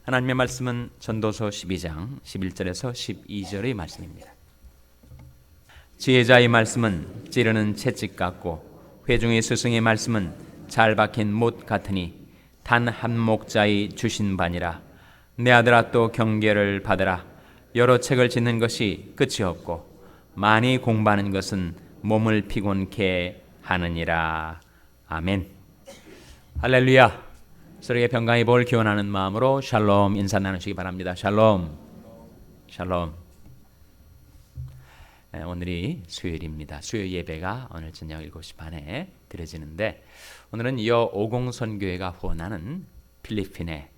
하나님의 말씀은 전도서 12장 11절에서 12절의 말씀입니다. 지혜자의 말씀은 찌르는 채찍 같고 회중의 스승의 말씀은 잘 박힌 못 같으니 단 한 목자의 주신 바니라. 내 아들아 또 경계를 받으라. 여러 책을 짓는 것이 끝이 없고 많이 공부하는 것은 몸을 피곤케 하느니라. 아멘. 할렐루야. 서로에게 평강의 복을 기원하는 마음으로 샬롬 인사 나누시기 바랍니다. 샬롬. 샬롬. 오늘이 수요일입니다. 수요 예배가 오늘 저녁 7시 반에 드려지는데 오늘은 여 오공선교회가 후원하는 필리핀의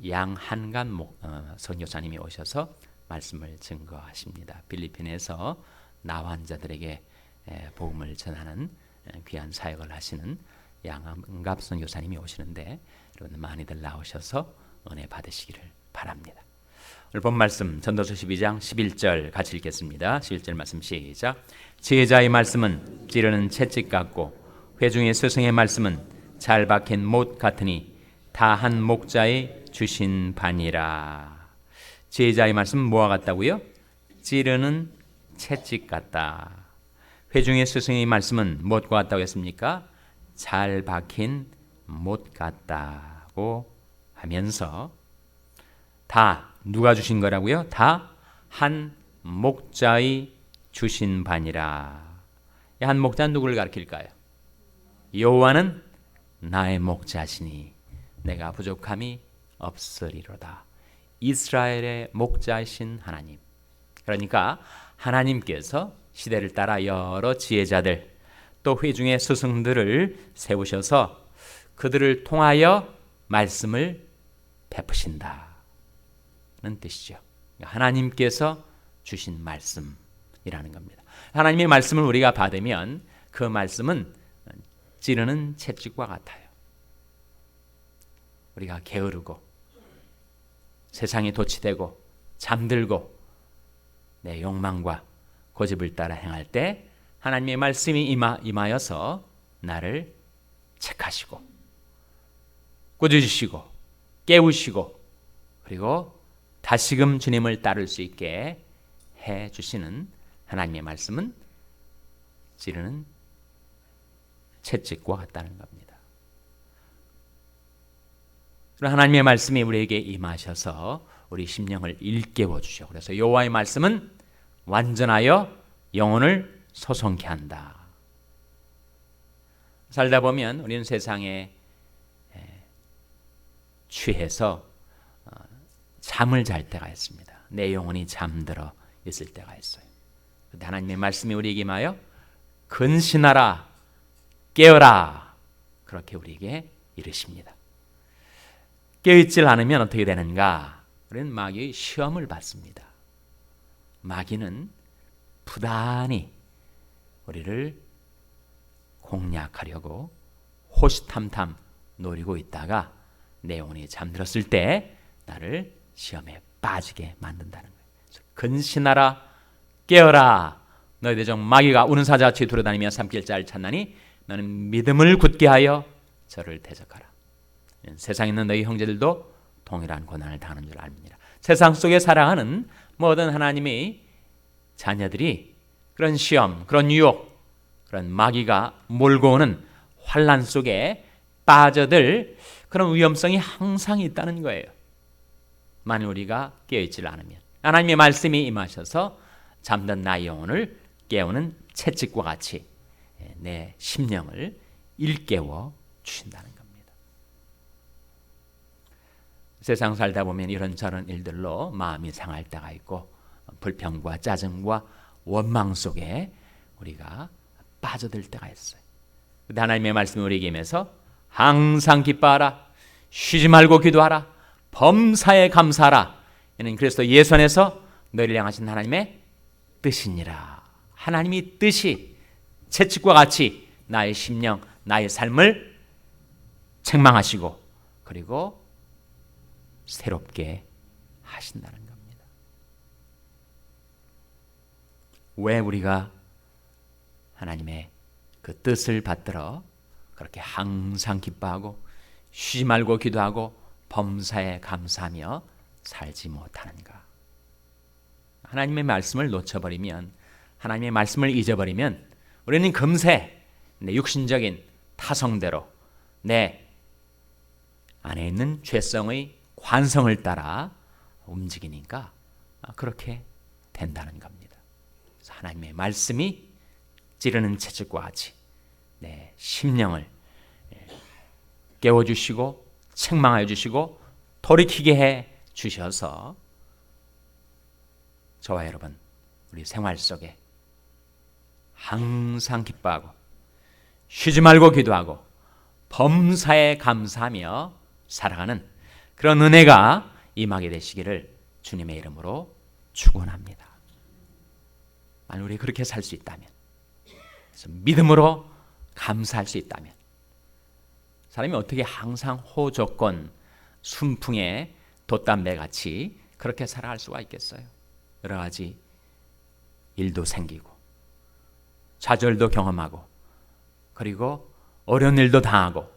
양한간 선교사님이 오셔서 말씀을 증거하십니다. 필리핀에서 나환자들에게 복음을 전하는 귀한 사역을 하시는 양한갑 선교사님이 오시는데 여러분 많이들 나오셔서 은혜 받으시기를 바랍니다. 오늘 본 말씀 전도서 12장 11절 같이 읽겠습니다. 11절 말씀 시작. 지혜자의 말씀은 찌르는 채찍 같고 회중의 스승의 말씀은 잘 박힌 못 같으니 다 한 목자의 주신 바니라. 지혜자의 말씀은 뭐와 같다고요? 찌르는 채찍 같다. 회중의 스승의 말씀은 무엇과 같다고 했습니까? 잘 박힌 못 같다고 하면서 다 누가 주신 거라고요? 다 한 목자의 주신 바니라. 한 목자는 누구를 가리킬까요? 여호와는 나의 목자시니 내가 부족함이 없으리로다. 이스라엘의 목자이신 하나님. 그러니까 하나님께서 시대를 따라 여러 지혜자들 또 회중의 스승들을 세우셔서 그들을 통하여 말씀을 베푸신다는 뜻이죠. 하나님께서 주신 말씀이라는 겁니다. 하나님의 말씀을 우리가 받으면 그 말씀은 찌르는 채찍과 같아요. 우리가 게으르고 세상에 도취되고 잠들고 내 욕망과 고집을 따라 행할 때 하나님의 말씀이 임하여서 나를 책하시고 꾸짖으시고 깨우시고 그리고 다시금 주님을 따를 수 있게 해주시는 하나님의 말씀은 찌르는 채찍과 같다는 겁니다. 하나님의 말씀이 우리에게 임하셔서 우리 심령을 일깨워 주셔. 그래서 여호와의 말씀은 완전하여 영혼을 소성케 한다. 살다 보면 우리는 세상에 취해서 잠을 잘 때가 있습니다. 내 영혼이 잠들어 있을 때가 있어요. 그런데 하나님의 말씀이 우리에게 임하여 근신하라 깨어라 그렇게 우리에게 이르십니다. 깨어있질 않으면 어떻게 되는가? 우리는 마귀의 시험을 받습니다. 마귀는 부단히 우리를 공략하려고 호시탐탐 노리고 있다가 내 영혼이 잠들었을 때 나를 시험에 빠지게 만든다는 거예요. 근신하라 깨어라 너희들 중 마귀가 우는 사자같이 돌아다니며 삼킬 자를 찾나니 너는 믿음을 굳게 하여 저를 대적하라. 세상에 있는 너희 형제들도 동일한 고난을 당하는 줄 압니다. 세상 속에 살아가는 모든 하나님의 자녀들이 그런 시험, 그런 유혹, 그런 마귀가 몰고 오는 환난 속에 빠져들 그런 위험성이 항상 있다는 거예요. 만일 우리가 깨어있지 않으면 하나님의 말씀이 임하셔서 잠든 나의 영혼을 깨우는 채찍과 같이 내 심령을 일깨워 주신다는 겁니다. 세상 살다 보면 이런저런 일들로 마음이 상할 때가 있고 불평과 짜증과 원망 속에 우리가 빠져들 때가 있어요. 그런데 하나님의 말씀이 우리에게 임해서 항상 기뻐하라 쉬지 말고 기도하라 범사에 감사하라. 이는 그리스도 예수 안에서 너희를 향하신 하나님의 뜻이니라. 하나님이 뜻이 채찍과 같이 나의 심령 나의 삶을 책망하시고 그리고 새롭게 하신다는 겁니다. 왜 우리가 하나님의 그 뜻을 받들어 그렇게 항상 기뻐하고 쉬지 말고 기도하고 범사에 감사하며 살지 못하는가? 하나님의 말씀을 놓쳐버리면, 하나님의 말씀을 잊어버리면 우리는 금세 내 육신적인 타성대로 내 안에 있는 죄성의 관성을 따라 움직이니까 그렇게 된다는 겁니다. 그래서 하나님의 말씀이 찌르는 채찍과 같이 내 심령을 깨워주시고 책망하여 주시고 돌이키게 해 주셔서 저와 여러분 우리 생활 속에 항상 기뻐하고 쉬지 말고 기도하고 범사에 감사하며 살아가는 그런 은혜가 임하게 되시기를 주님의 이름으로 축원합니다. 만약 우리 그렇게 살 수 있다면, 그래서 믿음으로 감사할 수 있다면, 사람이 어떻게 항상 호조건 순풍에 돛담배같이 그렇게 살아갈 수가 있겠어요? 여러 가지 일도 생기고 좌절도 경험하고 그리고 어려운 일도 당하고,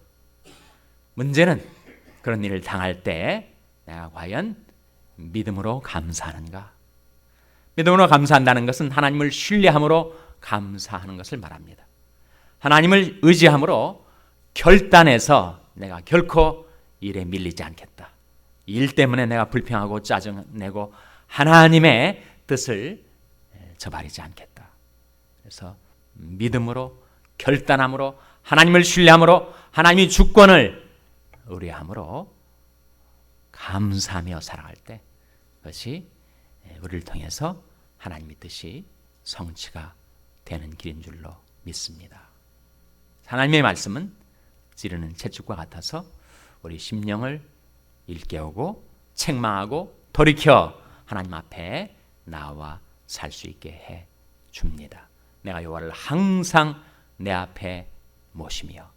문제는 그런 일을 당할 때 내가 과연 믿음으로 감사하는가? 믿음으로 감사한다는 것은 하나님을 신뢰함으로 감사하는 것을 말합니다. 하나님을 의지함으로 결단해서 내가 결코 일에 밀리지 않겠다. 일 때문에 내가 불평하고 짜증내고 하나님의 뜻을 저버리지 않겠다. 그래서 믿음으로 결단함으로 하나님을 신뢰함으로 하나님의 주권을 의뢰함으로 감사하며 살아갈 때 그것이 우리를 통해서 하나님의 뜻이 성취가 되는 길인 줄로 믿습니다. 하나님의 말씀은 찌르는 채찍과 같아서 우리 심령을 일깨우고 책망하고 돌이켜 하나님 앞에 나와 살 수 있게 해 줍니다. 내가 여호와를 항상 내 앞에 모시며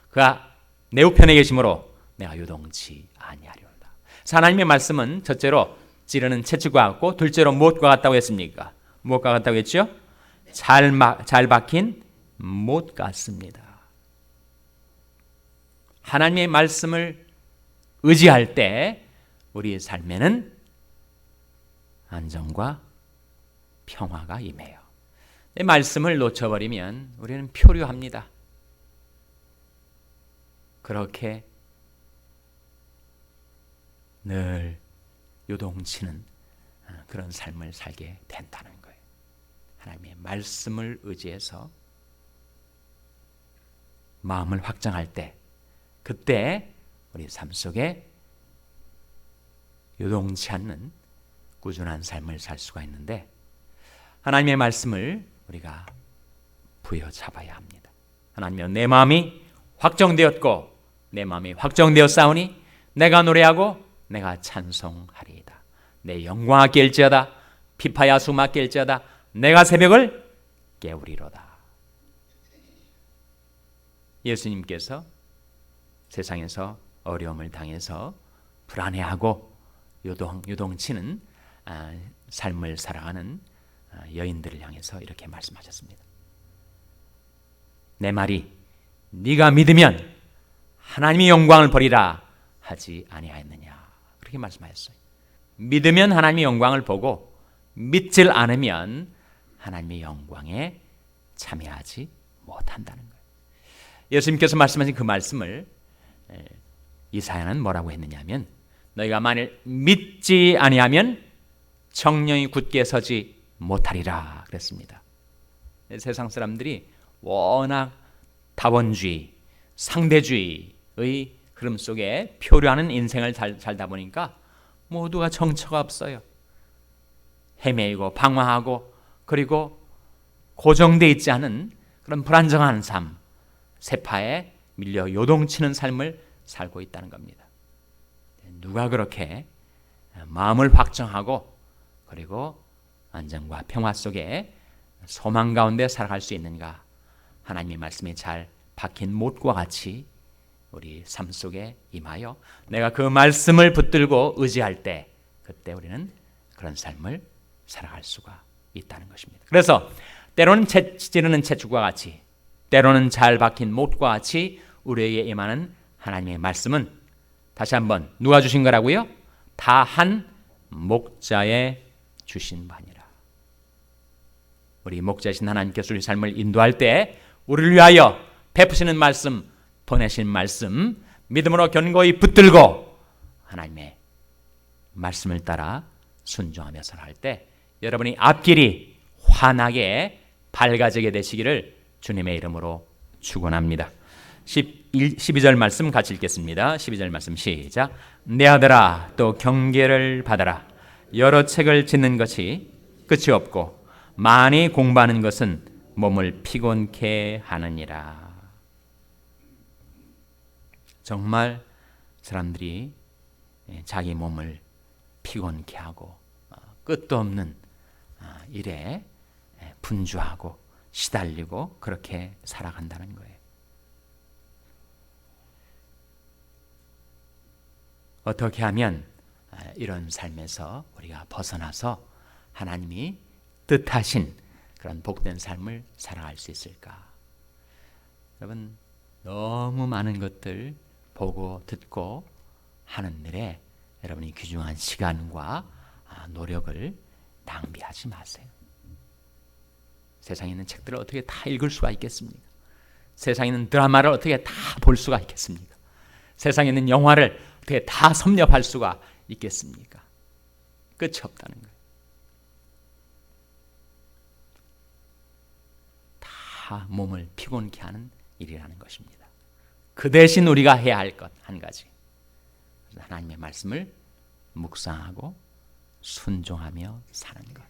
그가 내 우편에 계심으로 내가 요동치 아니하리로다. 하나님의 말씀은 첫째로 찌르는 채찍과 같고, 둘째로 무엇과 같다고 했습니까? 무엇과 같다고 했죠? 잘 박힌 못 같습니다. 하나님의 말씀을 의지할 때 우리의 삶에는 안정과 평화가 임해요. 이 말씀을 놓쳐버리면 우리는 표류합니다. 그렇게 늘 요동치는 그런 삶을 살게 된다는 거예요. 하나님의 말씀을 의지해서 마음을 확장할 때, 그때 우리 삶 속에 요동치 않는 꾸준한 삶을 살 수가 있는데, 하나님의 말씀을 우리가 부여잡아야 합니다. 하나님은 내 마음이 확정되었고 내 마음이 확정되었사오니 내가 노래하고 내가 찬송하리이다. 내 영광아 깰지어다. 피파야수마 깰지어다. 내가 새벽을 깨우리로다. 예수님께서 세상에서 어려움을 당해서 불안해하고 요동치는 삶을 살아가는 여인들을 향해서 이렇게 말씀하셨습니다. 내 말이 네가 믿으면 하나님의 영광을 보리라 하지 아니하였느냐, 그렇게 말씀하셨어요. 믿으면 하나님의 영광을 보고 믿질 않으면 하나님의 영광에 참여하지 못한다는 거예요. 예수님께서 말씀하신 그 말씀을 이사야는 뭐라고 했느냐면, 너희가 만일 믿지 아니하면 정령이 굳게 서지 못하리라 그랬습니다. 세상 사람들이 워낙 다원주의, 상대주의의 흐름 속에 표류하는 인생을 살다 보니까 모두가 정처가 없어요. 헤매이고 방황하고 그리고 고정되어 있지 않은 그런 불안정한 삶, 세파에 밀려 요동치는 삶을 살고 있다는 겁니다. 누가 그렇게 마음을 확정하고 그리고 안정과 평화 속에 소망 가운데 살아갈 수 있는가? 하나님의 말씀이 잘 박힌 못과 같이 우리 삶 속에 임하여 내가 그 말씀을 붙들고 의지할 때, 그때 우리는 그런 삶을 살아갈 수가 있다는 것입니다. 그래서 때로는 찌르는 채찍과 같이, 때로는 잘 박힌 못과 같이 우리에게 임하는 하나님의 말씀은 다시 한번 누가 주신 거라고요? 다 한 목자에 주신 바니라. 우리 목자신 하나님께서 우리 삶을 인도할 때 우리를 위하여 베푸시는 말씀, 보내신 말씀 믿음으로 견고히 붙들고 하나님의 말씀을 따라 순종하며 살아갈 때 여러분이 앞길이 환하게 밝아지게 되시기를 주님의 이름으로 축원합니다. 12절 말씀 같이 읽겠습니다. 12절 말씀 시작. 내 아들아 또 경계를 받아라. 여러 책을 짓는 것이 끝이 없고 많이 공부하는 것은 몸을 피곤케 하느니라. 정말 사람들이 자기 몸을 피곤케 하고 끝도 없는 일에 분주하고 시달리고 그렇게 살아간다는 거예요. 어떻게 하면 이런 삶에서 우리가 벗어나서 하나님이 뜻하신 그런 복된 삶을 살아갈 수 있을까? 여러분, 너무 많은 것들 보고 듣고 하는 일에 여러분이 귀중한 시간과 노력을 낭비하지 마세요. 세상에 있는 책들을 어떻게 다 읽을 수가 있겠습니까? 세상에 있는 드라마를 어떻게 다 볼 수가 있겠습니까? 세상에 있는 영화를 어떻게 다 섭렵할 수가 있겠습니까? 끝이 없다는 거예요. 다 몸을 피곤케 하는 일이라는 것입니다. 그 대신 우리가 해야 할 것 한 가지, 하나님의 말씀을 묵상하고 순종하며 사는 것.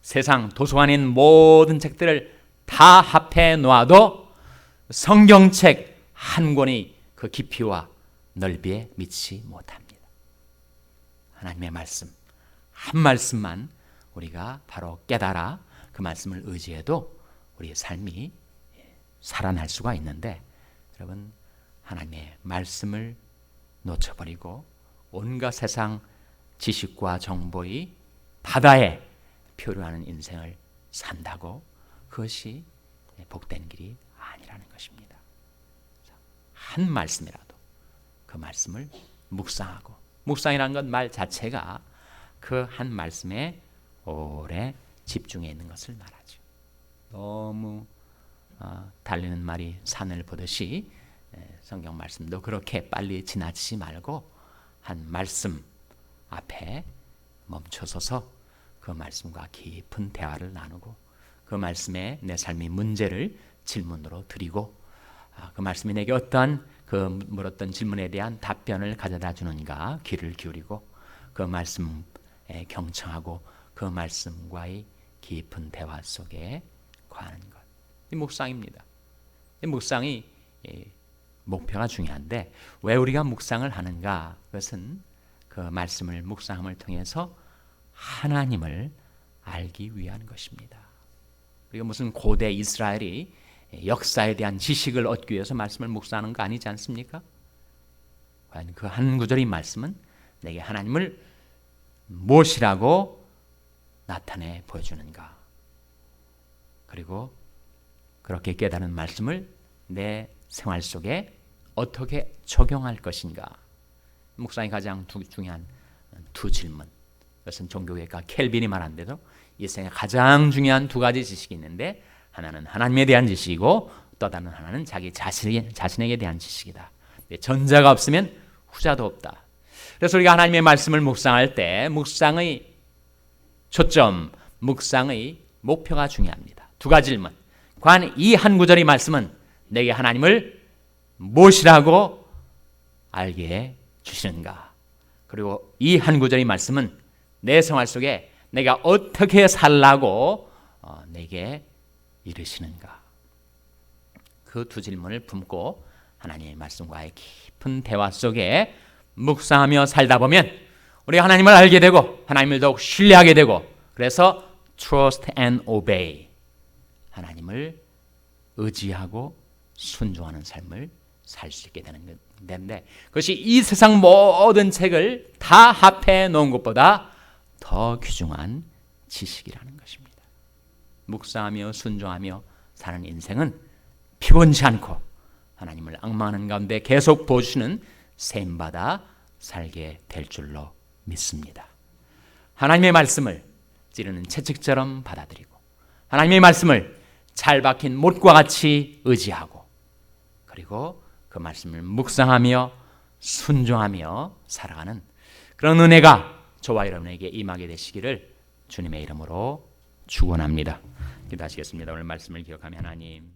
세상 도서관에 있는 모든 책들을 다 합해 놓아도 성경책 한 권이 그 깊이와 넓이에 미치지 못합니다. 하나님의 말씀 한 말씀만 우리가 바로 깨달아 그 말씀을 의지해도 우리의 삶이 살아날 수가 있는데, 여러분 하나님의 말씀을 놓쳐버리고 온갖 세상 지식과 정보의 바다에 표류하는 인생을 산다고 그것이 복된 길이 아니라는 것입니다. 한 말씀이라도 그 말씀을 묵상하고, 묵상이라는 것 말 자체가 그 한 말씀에 오래 집중해 있는 것을 말하죠. 너무 달리는 말이 산을 보듯이 성경 말씀도 그렇게 빨리 지나치지 말고 한 말씀 앞에 멈춰서서 그 말씀과 깊은 대화를 나누고 그 말씀에 내 삶의 문제를 질문으로 드리고 그 말씀이 내게 어떠한 그 물었던 질문에 대한 답변을 가져다 주는가 귀를 기울이고 그 말씀에 경청하고 그 말씀과의 깊은 대화 속에 거하는 것. 이 묵상입니다. 이 묵상이 목표가 중요한데 왜 우리가 묵상을 하는가? 그것은 그 말씀을 묵상함을 통해서 하나님을 알기 위한 것입니다. 그리고 무슨 고대 이스라엘이 역사에 대한 지식을 얻기 위해서 말씀을 묵상하는 거 아니지 않습니까? 과연 그 한 구절의 말씀은 내게 하나님을 무엇이라고 나타내 보여주는가? 그리고 그렇게 깨달은 말씀을 내 생활 속에 어떻게 적용할 것인가? 묵상이 가장 중요한 두 질문. 그것은 종교개혁가 켈빈이 말한 대로 이 생에 가장 중요한 두 가지 지식이 있는데, 하나는 하나님에 대한 지식이고 또 다른 하나는 자기 자신에게 대한 지식이다. 전자가 없으면 후자도 없다. 그래서 우리가 하나님의 말씀을 묵상할 때 묵상의 초점, 묵상의 목표가 중요합니다. 두 가지 질문. 과연 이 한 구절의 말씀은 내게 하나님을 무엇이라고 알게 해 주시는가? 그리고 이 한 구절의 말씀은 내 생활 속에 내가 어떻게 살라고 내게 이르시는가? 그 두 질문을 품고 하나님의 말씀과의 깊은 대화 속에 묵상하며 살다 보면 우리가 하나님을 알게 되고 하나님을 더욱 신뢰하게 되고, 그래서 trust and obey, 하나님을 의지하고 순종하는 삶을 살 수 있게 되는 건데, 그것이 이 세상 모든 책을 다 합해 놓은 것보다 더 귀중한 지식이라는 것입니다. 묵상하며 순종하며 사는 인생은 피곤치 않고 하나님을 앙망하는 가운데 계속 보여주시는 세임받아 살게 될 줄로 믿습니다. 하나님의 말씀을 찌르는 채찍처럼 받아들이고 하나님의 말씀을 잘 박힌 못과 같이 의지하고 그리고 그 말씀을 묵상하며 순종하며 살아가는 그런 은혜가 저와 여러분에게 임하게 되시기를 주님의 이름으로 축원합니다. 기도하시겠습니다. 오늘 말씀을 기억하며 하나님